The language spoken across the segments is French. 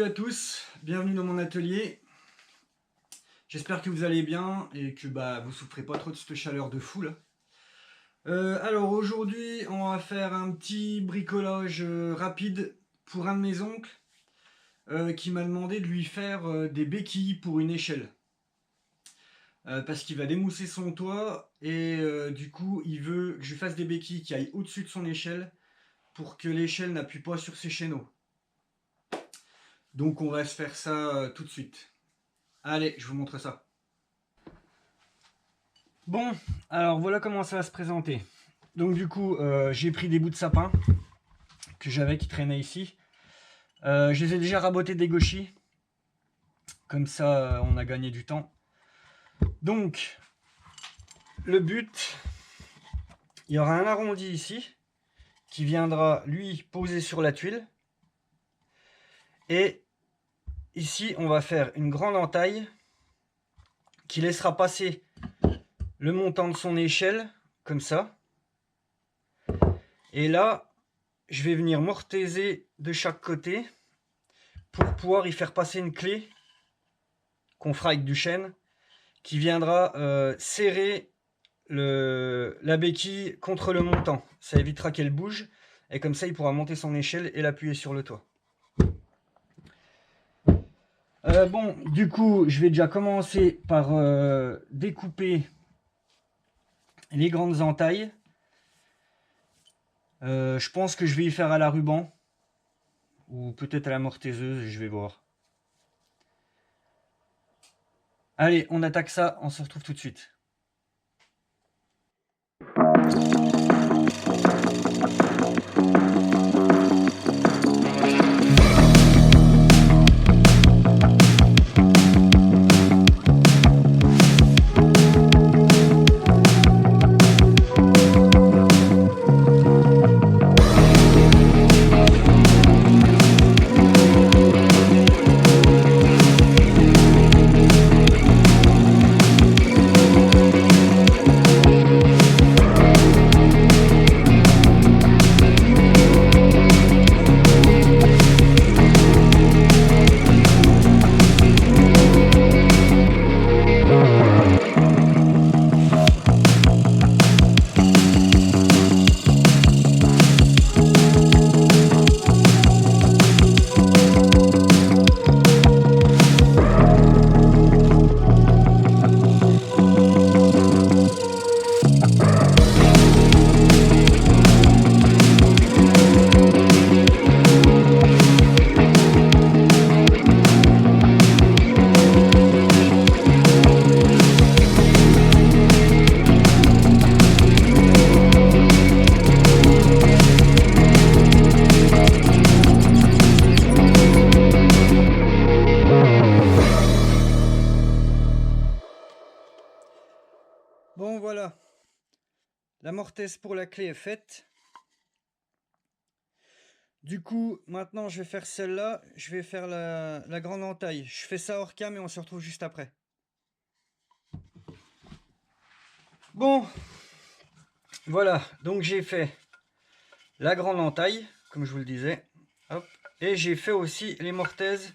à tous, bienvenue dans mon atelier. J'espère que vous allez bien et que vous souffrez pas trop de cette chaleur de fou là. Alors aujourd'hui on va faire un petit bricolage rapide pour un de mes oncles qui m'a demandé de lui faire des béquilles pour une échelle. Parce qu'il va démousser son toit et du coup il veut que je lui fasse des béquilles qui aillent au-dessus de son échelle pour que l'échelle n'appuie pas sur ses chaîneaux. Donc on va se faire ça tout de suite. Allez, je vous montre ça. Bon, alors voilà comment ça va se présenter. Donc du coup, j'ai pris des bouts de sapin que j'avais qui traînaient ici. Je les ai déjà rabotés des gauchis. Comme ça, on a gagné du temps. Donc, le but, il y aura un arrondi ici qui viendra, lui, poser sur la tuile. Et ici, on va faire une grande entaille qui laissera passer le montant de son échelle, comme ça. Et là, je vais venir mortaiser de chaque côté pour pouvoir y faire passer une clé qu'on fera avec du chêne qui viendra serrer la béquille contre le montant. Ça évitera qu'elle bouge et comme ça, il pourra monter son échelle et l'appuyer sur le toit. Bon, du coup, je vais déjà commencer par découper les grandes entailles. Je pense que je vais y faire à la ruban ou peut-être à la mortaiseuse, je vais voir. Allez, on attaque ça, on se retrouve tout de suite. Bon voilà, la mortaise pour la clé est faite. Du coup, maintenant je vais faire celle-là, je vais faire la grande entaille. Je fais ça hors cam et on se retrouve juste après. Bon, voilà, donc j'ai fait la grande entaille, comme je vous le disais. Hop, et j'ai fait aussi les mortaises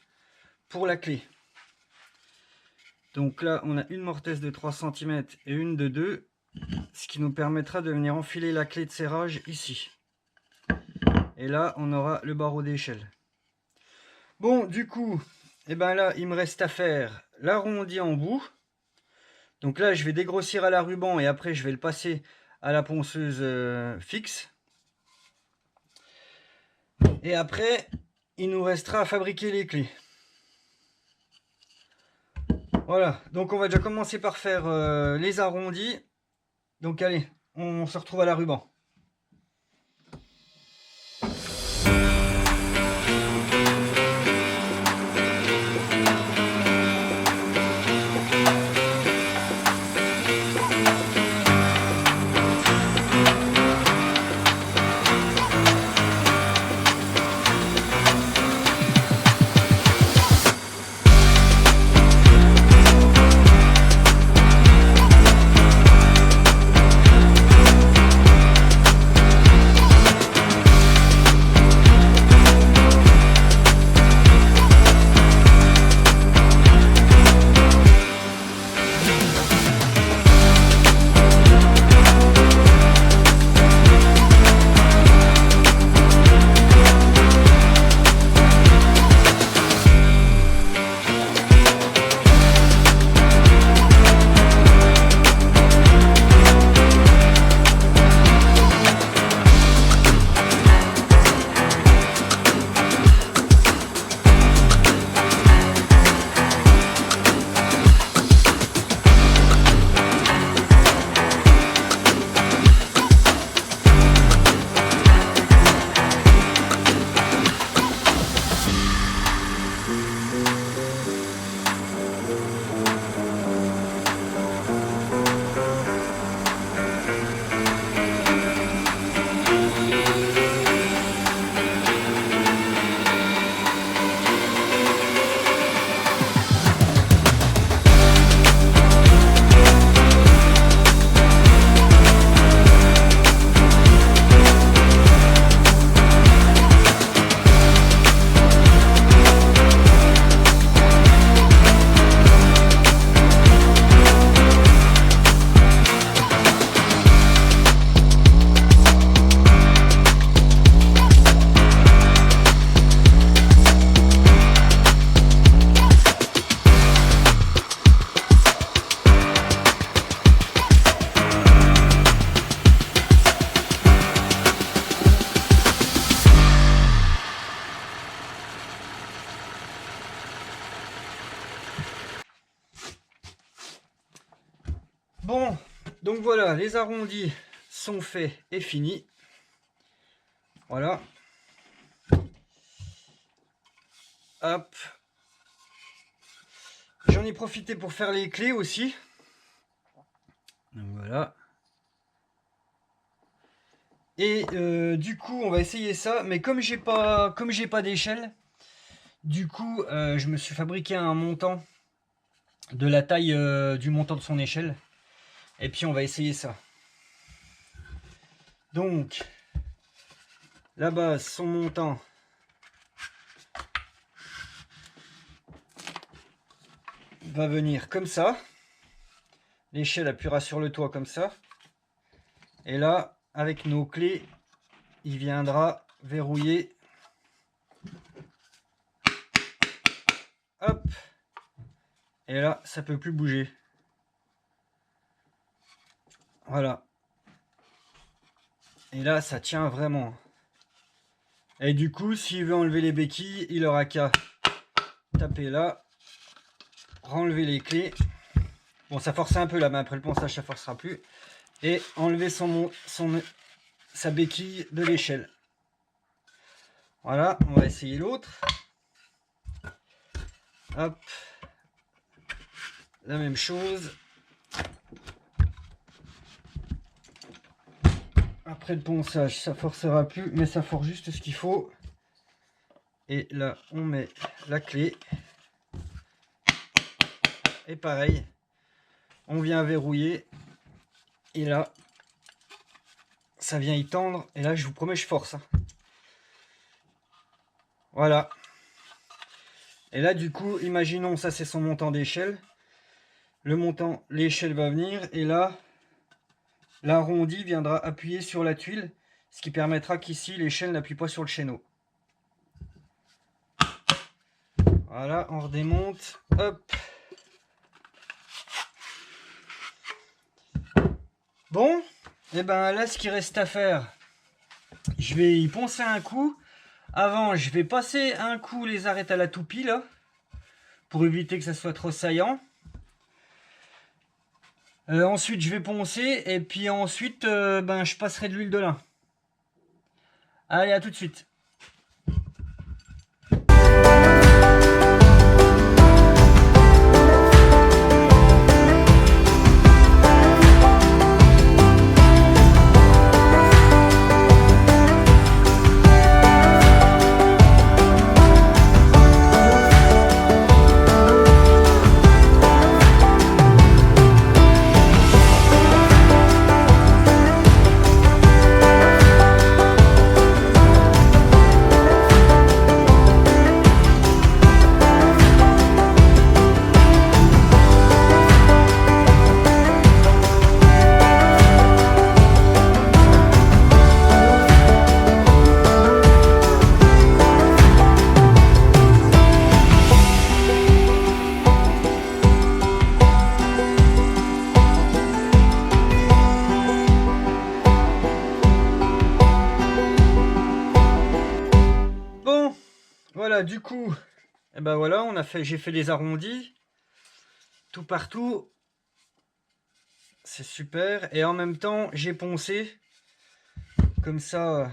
pour la clé. Donc là, on a une mortaise de 3 cm et une de 2, ce qui nous permettra de venir enfiler la clé de serrage ici. Et là, on aura le barreau d'échelle. Bon, du coup, là, il me reste à faire l'arrondi en bout. Donc là, je vais dégrossir à la ruban et après, je vais le passer à la ponceuse fixe. Et après, il nous restera à fabriquer les clés. Voilà, donc on va déjà commencer par faire les arrondis. Donc allez, on se retrouve à la ruban. Bon, donc voilà, les arrondis sont faits et finis. Voilà. Hop. J'en ai profité pour faire les clés aussi. Donc voilà. Et du coup, on va essayer ça. Mais comme j'ai pas d'échelle, du coup, je me suis fabriqué un montant de la taille du montant de son échelle. Et puis, on va essayer ça. Donc, la base, son montant. Va venir comme ça. L'échelle appuiera sur le toit comme ça. Et là, avec nos clés, il viendra verrouiller. Hop. Et là, ça peut plus bouger. Voilà. Et là, ça tient vraiment. Et du coup, s'il veut enlever les béquilles, il aura qu'à taper là. Enlever les clés. Bon, ça force un peu là, mais après le ponçage, ça forcera plus. Et enlever sa béquille de l'échelle. Voilà, on va essayer l'autre. Hop. La même chose. Après le ponçage, ça forcera plus, mais ça force juste ce qu'il faut. Et là, on met la clé. Et pareil, on vient verrouiller. Et là, ça vient y tendre. Et là, je vous promets, je force. Voilà. Et là, du coup, imaginons, ça c'est son montant d'échelle. Le montant, l'échelle va venir. Et là, l'arrondi viendra appuyer sur la tuile. Ce qui permettra qu'ici, l'échelle n'appuie pas sur le chaîneau. Voilà, on redémonte. Hop. Bon, et ben là, ce qui reste à faire, je vais y poncer un coup. Avant, je vais passer un coup les arêtes à la toupie, là, pour éviter que ça soit trop saillant. Ensuite, je vais poncer, et puis ensuite, ben, je passerai de l'huile de lin. Allez, à tout de suite. Voilà, du coup, et ben voilà, j'ai fait les arrondis tout partout. C'est super. Et en même temps, j'ai poncé comme ça.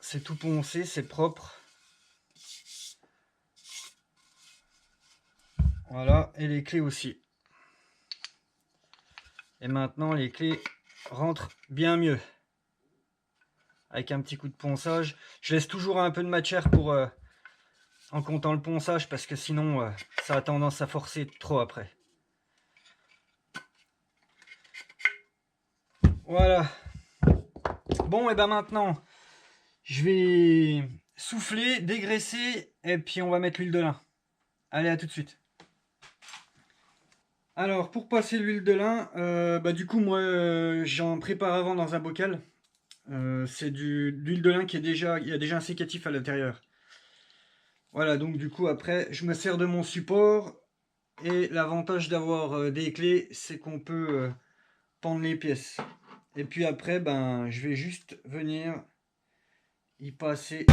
C'est tout poncé, c'est propre. Voilà, et les clés aussi. Et maintenant, les clés rentrent bien mieux. Avec un petit coup de ponçage. Je laisse toujours un peu de matière pour en comptant le ponçage, parce que sinon ça a tendance à forcer trop après. Voilà. Bon, et ben maintenant, je vais souffler, dégraisser, et puis on va mettre l'huile de lin. Allez, à tout de suite. Alors, pour passer l'huile de lin, du coup, moi, j'en prépare avant dans un bocal. C'est de l'huile de lin qui est déjà, il y a déjà un sécatif à l'intérieur. Voilà, donc du coup, après, je me sers de mon support. Et l'avantage d'avoir des clés, c'est qu'on peut pendre les pièces. Et puis après, ben, je vais juste venir y passer.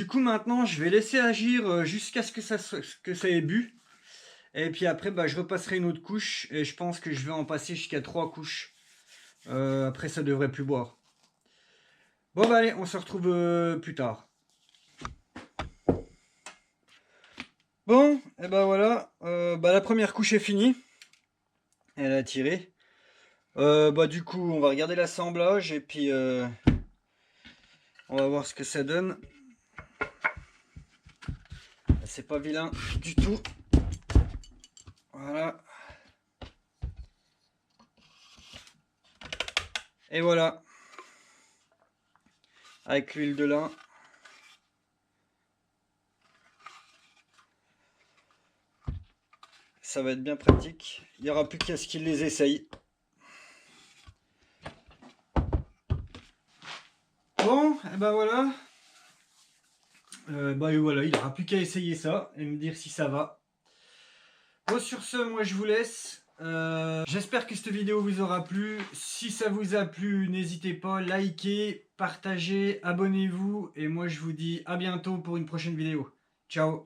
coup maintenant je vais laisser agir jusqu'à ce que ça ait bu. Et puis après je repasserai une autre couche et je pense que je vais en passer jusqu'à 3 couches. Après ça devrait plus boire. Bon allez, on se retrouve plus tard. Bon, et voilà, la première couche est finie. Elle a tiré. Du coup, on va regarder l'assemblage et puis on va voir ce que ça donne. C'est pas vilain du tout. Voilà. Et voilà. Avec l'huile de lin. Ça va être bien pratique. Il n'y aura plus qu'à ce qu'ils les essayent. Bon, et voilà. Voilà, il n'aura plus qu'à essayer ça et me dire si ça va. Bon, sur ce, moi je vous laisse. J'espère que cette vidéo vous aura plu. Si ça vous a plu, n'hésitez pas, likez, partagez, abonnez-vous. Et moi je vous dis à bientôt pour une prochaine vidéo. Ciao!